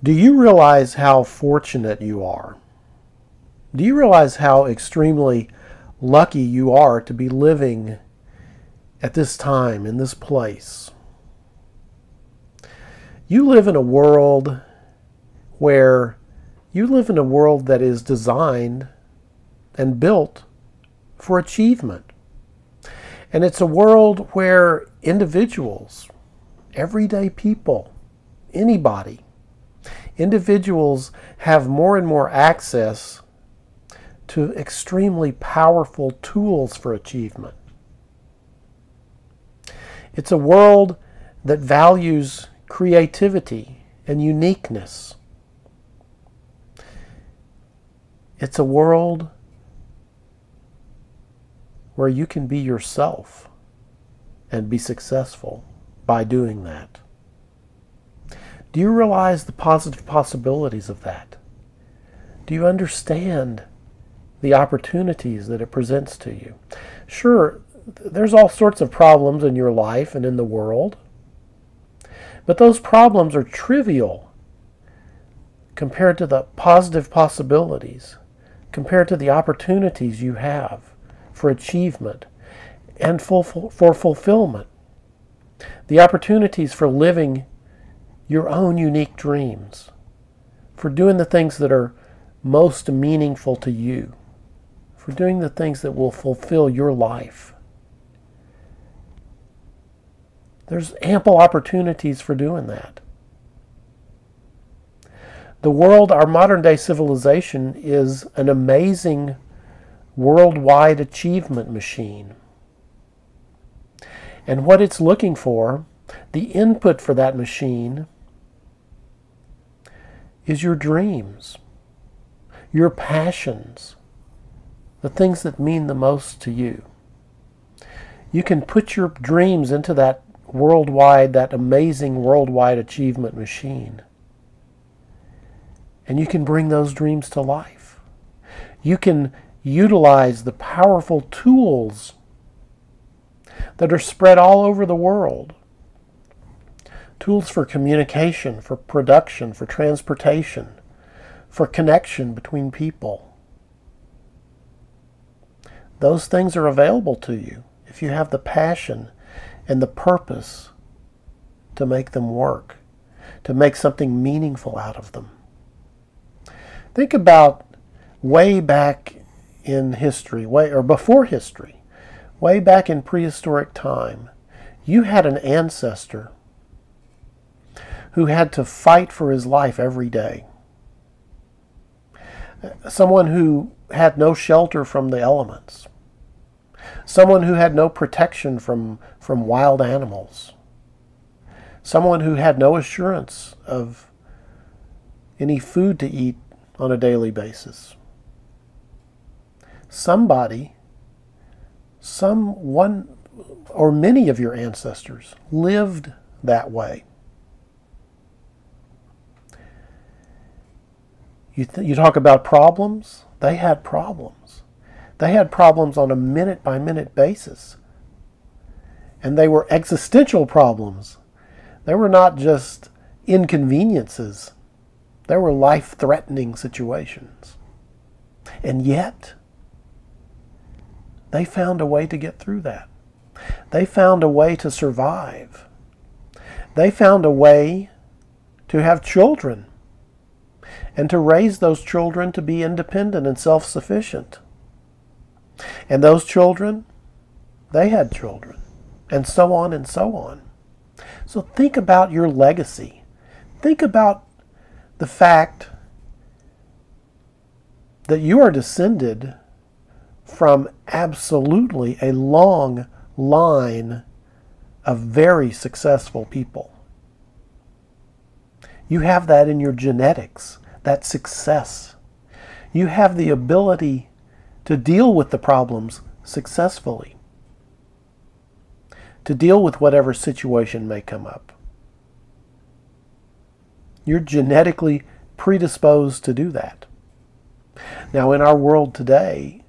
Do you realize how fortunate you are? Do you realize how extremely lucky you are to be living at this time, in this place? You live in a world that is designed and built for achievement. And it's a world where individuals, everyday people, individuals have more and more access to extremely powerful tools for achievement. It's a world that values creativity and uniqueness. It's a world where you can be yourself and be successful by doing that. Do you realize the positive possibilities of that? Do you understand the opportunities that it presents to you? Sure, there's all sorts of problems in your life and in the world, but those problems are trivial compared to the positive possibilities, compared to the opportunities you have for achievement and for fulfillment. The opportunities for living your own unique dreams, for doing the things that are most meaningful to you, for doing the things that will fulfill your life. There's ample opportunities for doing that. The world, our modern day civilization, is an amazing worldwide achievement machine. And what it's looking for, the input for that machine, is your dreams, your passions, the things that mean the most to you. You can put your dreams into that amazing worldwide achievement machine. And you can bring those dreams to life. You can utilize the powerful tools that are spread all over the world. Tools for communication, for production, for transportation, for connection between people. Those things are available to you if you have the passion and the purpose to make them work, to make something meaningful out of them. Think about way back in history, or before history, way back in prehistoric time. You had an ancestor who had to fight for his life every day. Someone who had no shelter from the elements. Someone who had no protection from wild animals. Someone who had no assurance of any food to eat on a daily basis. Someone or many of your ancestors lived that way. You talk about problems. They had problems. They had problems on a minute-by-minute basis. And they were existential problems. They were not just inconveniences. They were life-threatening situations. And yet, they found a way to get through that. They found a way to survive. They found a way to have children and to raise those children to be independent and self-sufficient. And those children, they had children, and so on and so on. So think about your legacy. Think about the fact that you are descended from absolutely a long line of very successful people. You have that in your genetics, that success. You have the ability to deal with the problems successfully, to deal with whatever situation may come up. You're genetically predisposed to do that. Now, in our world today,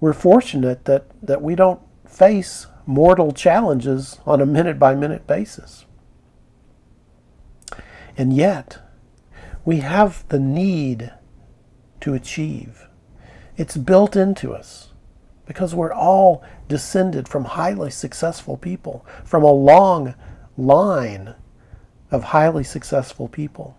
we're fortunate that we don't face mortal challenges on a minute-by-minute basis. And yet, We have the need to achieve. It's built into us because we're all descended from highly successful people, from a long line of highly successful people.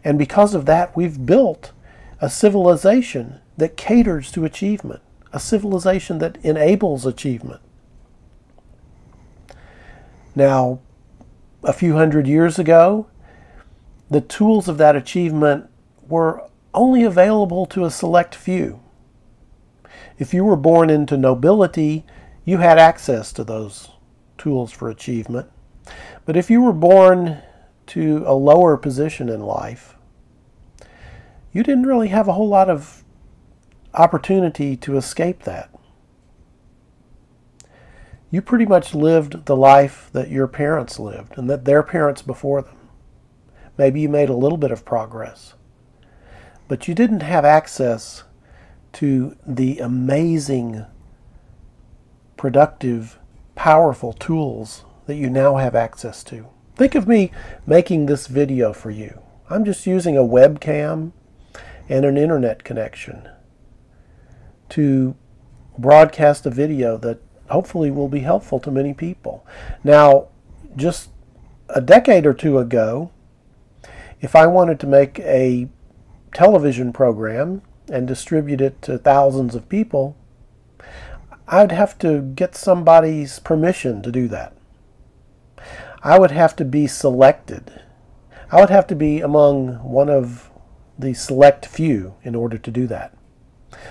And because of that, we've built a civilization that caters to achievement, a civilization that enables achievement. Now, a few hundred years ago, the tools of that achievement were only available to a select few. If you were born into nobility, you had access to those tools for achievement. But if you were born to a lower position in life, you didn't really have a whole lot of opportunity to escape that. You pretty much lived the life that your parents lived and that their parents before them. Maybe you made a little bit of progress, but you didn't have access to the amazing, productive, powerful tools that you now have access to. Think of me making this video for you. I'm just using a webcam and an internet connection to broadcast a video that hopefully will be helpful to many people. Now, just a decade or two ago, if I wanted to make a television program and distribute it to thousands of people, I'd have to get somebody's permission to do that. I would have to be selected. I would have to be among one of the select few in order to do that.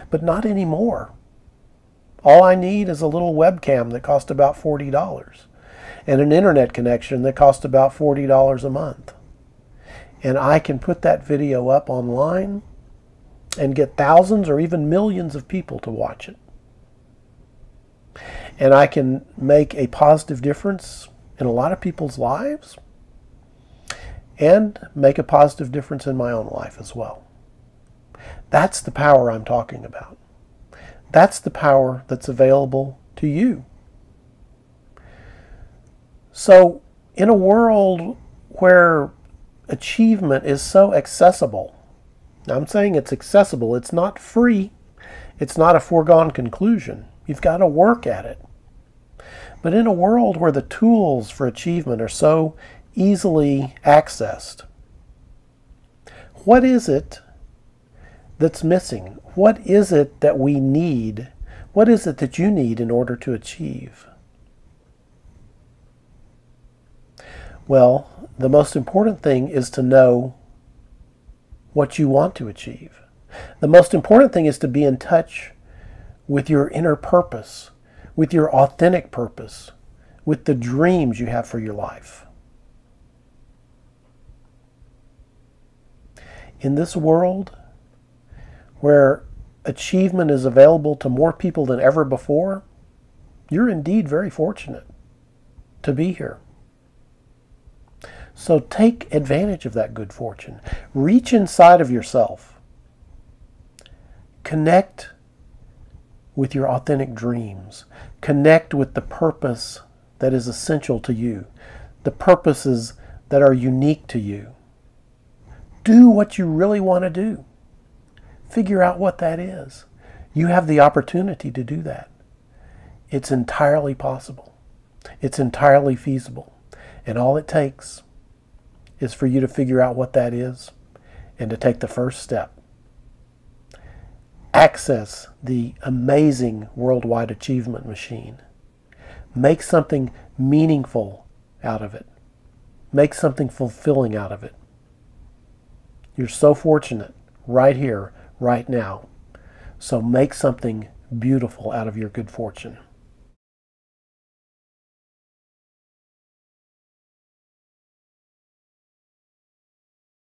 But not anymore. All I need is a little webcam that costs about $40 and an internet connection that costs about $40 a month. And I can put that video up online and get thousands or even millions of people to watch it. And I can make a positive difference in a lot of people's lives and make a positive difference in my own life as well. That's the power I'm talking about. That's the power that's available to you. So, in a world where achievement is so accessible, now I'm saying it's accessible, it's not free, it's not a foregone conclusion. You've got to work at it. But in a world where the tools for achievement are so easily accessed, what is it that's missing? What is it that we need? What is it that you need in order to achieve? Well, the most important thing is to know what you want to achieve. The most important thing is to be in touch with your inner purpose, with your authentic purpose, with the dreams you have for your life. In this world, where achievement is available to more people than ever before, you're indeed very fortunate to be here. So take advantage of that good fortune. Reach inside of yourself. Connect with your authentic dreams. Connect with the purpose that is essential to you, the purposes that are unique to you. Do what you really want to do. Figure out what that is. You have the opportunity to do that. It's entirely possible. It's entirely feasible. And all it takes is for you to figure out what that is and to take the first step. Access the amazing worldwide achievement machine. Make something meaningful out of it. Make something fulfilling out of it. You're so fortunate right here, right now. So make something beautiful out of your good fortune.